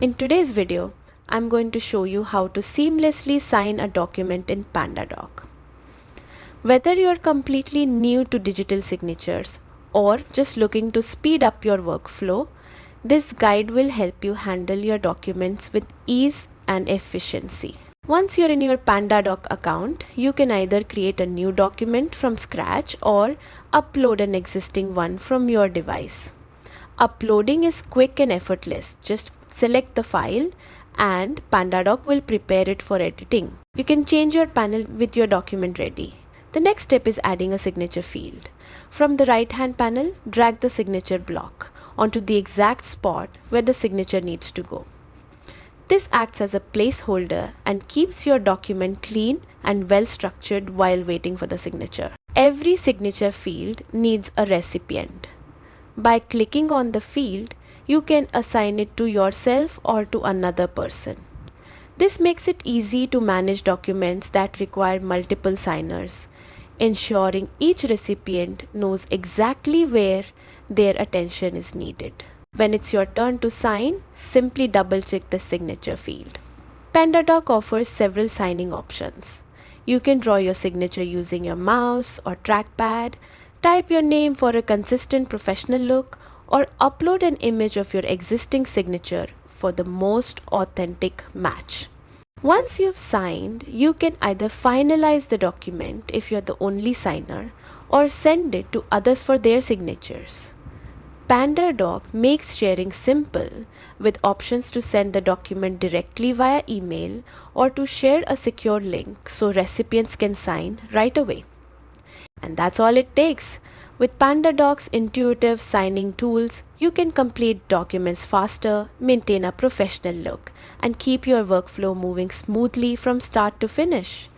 In today's video, I'm going to show you how to seamlessly sign a document in PandaDoc. Whether you're completely new to digital signatures or just looking to speed up your workflow, this guide will help you handle your documents with ease and efficiency. Once you're in your PandaDoc account, you can either create a new document from scratch or upload an existing one from your device. Uploading is quick and effortless. Just select the file and PandaDoc will prepare it for editing. You can change your panel with your document ready. The next step is adding a signature field. From the right hand panel, drag the signature block onto the exact spot where the signature needs to go. This acts as a placeholder and keeps your document clean and well structured while waiting for the signature. Every signature field needs a recipient. By clicking on the field, you can assign it to yourself or to another person. This makes it easy to manage documents that require multiple signers, ensuring each recipient knows exactly where their attention is needed. When it's your turn to sign, simply double-check the signature field. PandaDoc offers several signing options. You can draw your signature using your mouse or trackpad, type your name for a consistent professional look, or upload an image of your existing signature for the most authentic match. Once you've signed, you can either finalize the document if you're the only signer or send it to others for their signatures. PandaDoc makes sharing simple with options to send the document directly via email or to share a secure link so recipients can sign right away. And that's all it takes. With PandaDoc's intuitive signing tools, you can complete documents faster, maintain a professional look, and keep your workflow moving smoothly from start to finish.